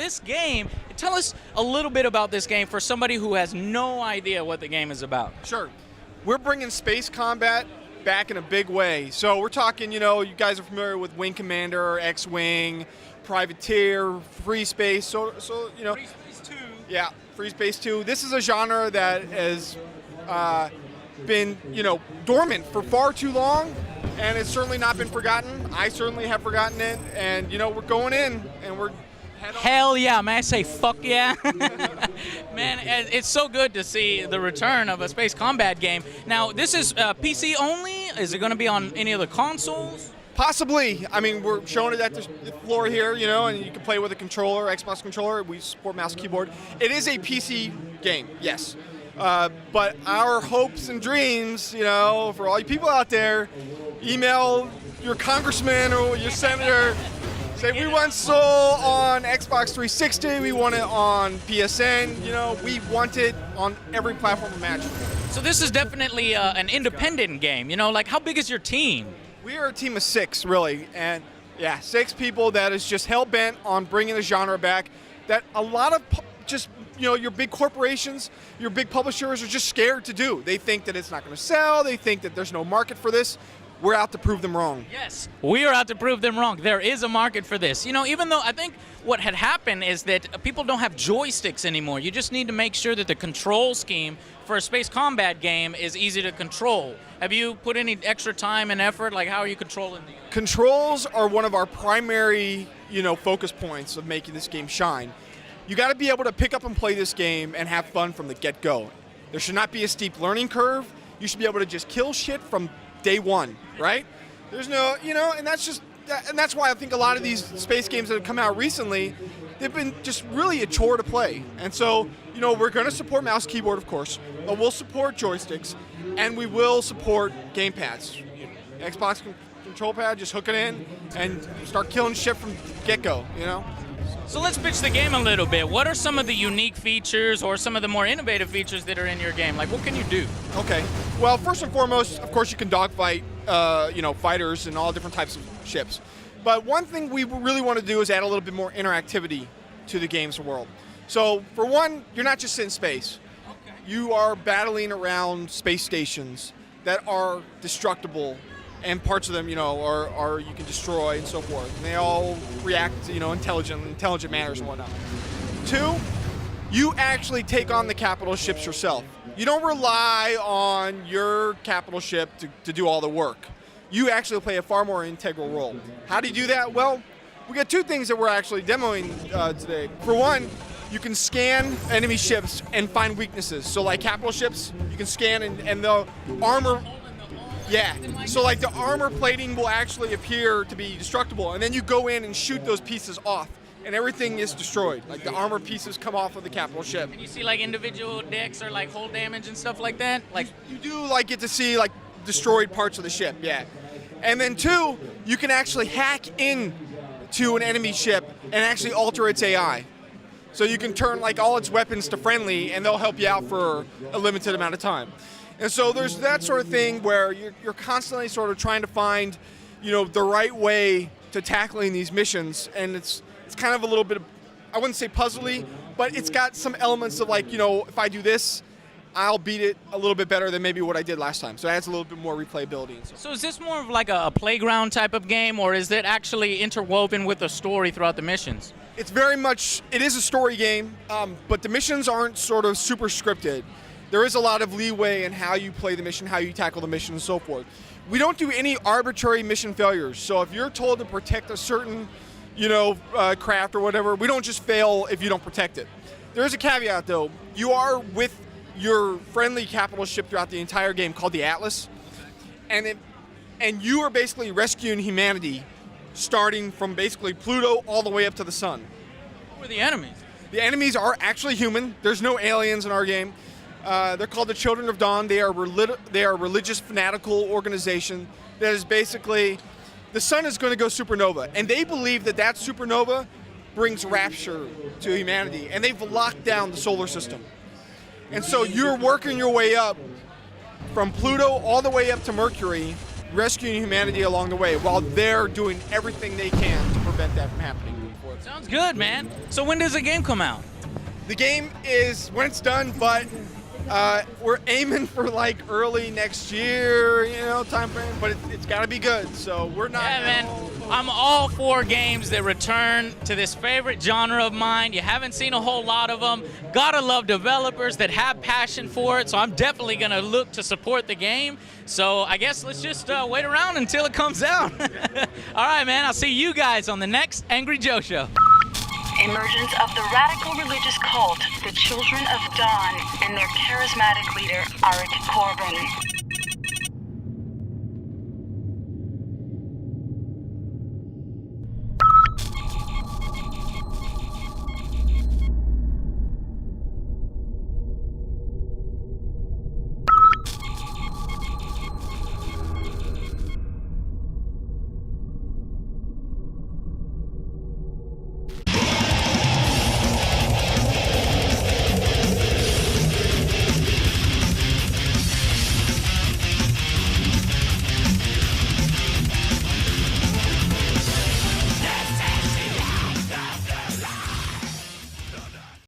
this game, tell us a little bit about this game for somebody who has no idea what the game is about. Sure. We're bringing space combat back in a big way. So we're talking, you guys are familiar with Wing Commander, X-Wing, Privateer, Free Space. So Free Space 2. Yeah, Free Space 2. This is a genre that has been, dormant for far too long, and it's certainly not been forgotten. I certainly have forgotten it, and, we're going in, and we're head on. Hell yeah, man. I say fuck yeah. Man, it's so good to see the return of a space combat game. Now, this is PC only? Is it going to be on any of the consoles? Possibly. I mean, we're showing it at the floor here, and you can play with a controller, Xbox controller. We support mouse and keyboard. It is a PC game, yes. But our hopes and dreams, for all you people out there, email your congressman or your senator. Say, we want Soul on Xbox 360, we want it on PSN, we want it on every platform imaginable. So this is definitely an independent game, like how big is your team? We are a team of 6, really, and 6 people that is just hell-bent on bringing the genre back, that a lot of your big corporations, your big publishers are just scared to do. They think that it's not going to sell, they think that there's no market for this. We're out to prove them wrong. Yes, we are out to prove them wrong. There is a market for this. Even though I think what had happened is that people don't have joysticks anymore. You just need to make sure that the control scheme for a space combat game is easy to control. Have you put any extra time and effort? Like, how are you controlling the controls are one of our primary, focus points of making this game shine. You got to be able to pick up and play this game and have fun from the get-go. There should not be a steep learning curve. You should be able to just kill shit from day one, right? There's no, and that's why I think a lot of these space games that have come out recently, they've been just really a chore to play. And so, we're going to support mouse keyboard, of course, but we'll support joysticks, and we will support gamepads. Xbox control pad, just hook it in and start killing shit from get-go, So let's pitch the game a little bit. What are some of the unique features or some of the more innovative features that are in your game? Like, what can you do? Okay. Well, first and foremost, of course, you can dogfight, fighters and all different types of ships. But one thing we really want to do is add a little bit more interactivity to the game's world. So, for one, you're not just in space. Okay. You are battling around space stations that are destructible, and parts of them, are you can destroy and so forth. And they all react, intelligent manners and whatnot. 2, you actually take on the capital ships yourself. You don't rely on your capital ship to do all the work. You actually play a far more integral role. How do you do that? Well, we got 2 things that we're actually demoing today. For one, you can scan enemy ships and find weaknesses. So like capital ships, you can scan and the armor. Yeah, so like the armor plating will actually appear to be destructible, and then you go in and shoot those pieces off, and everything is destroyed. Like the armor pieces come off of the capital ship. And you see like individual decks or like hull damage and stuff like that? Like you do like get to see like destroyed parts of the ship, yeah. And then 2, you can actually hack in to an enemy ship and actually alter its AI. So you can turn like all its weapons to friendly, and they'll help you out for a limited amount of time. And so there's that sort of thing where you're constantly sort of trying to find, the right way to tackling these missions, and it's kind of a little bit of, I wouldn't say puzzly, but it's got some elements of like, if I do this, I'll beat it a little bit better than maybe what I did last time. So it adds a little bit more replayability. And so is this more of like a playground type of game, or is it actually interwoven with the story throughout the missions? It's very much, it is a story game, but the missions aren't sort of super scripted. There is a lot of leeway in how you play the mission, how you tackle the mission, and so forth. We don't do any arbitrary mission failures. So if you're told to protect a certain, craft or whatever, we don't just fail if you don't protect it. There is a caveat, though. You are with your friendly capital ship throughout the entire game called the Atlas, and you are basically rescuing humanity, starting from basically Pluto all the way up to the sun. Who are the enemies? The enemies are actually human. There's no aliens in our game. They're called the Children of Dawn. They are a religious, fanatical organization that is basically, the sun is going to go supernova, and they believe that supernova brings rapture to humanity, and they've locked down the solar system. And so you're working your way up from Pluto all the way up to Mercury, rescuing humanity along the way, while they're doing everything they can to prevent that from happening. Sounds good, man. So when does the game come out? The game is when it's done, but we're aiming for like early next year, time frame. But it's got to be good. So we're not. Yeah, man. I'm all for games that return to this favorite genre of mine. You haven't seen a whole lot of them. Gotta love developers that have passion for it. So I'm definitely gonna look to support the game. So I guess let's just wait around until it comes out. All right, man. I'll see you guys on the next Angry Joe Show. Emergence of the radical religious cult, the Children of Dawn, and their charismatic leader, Arik Corbin.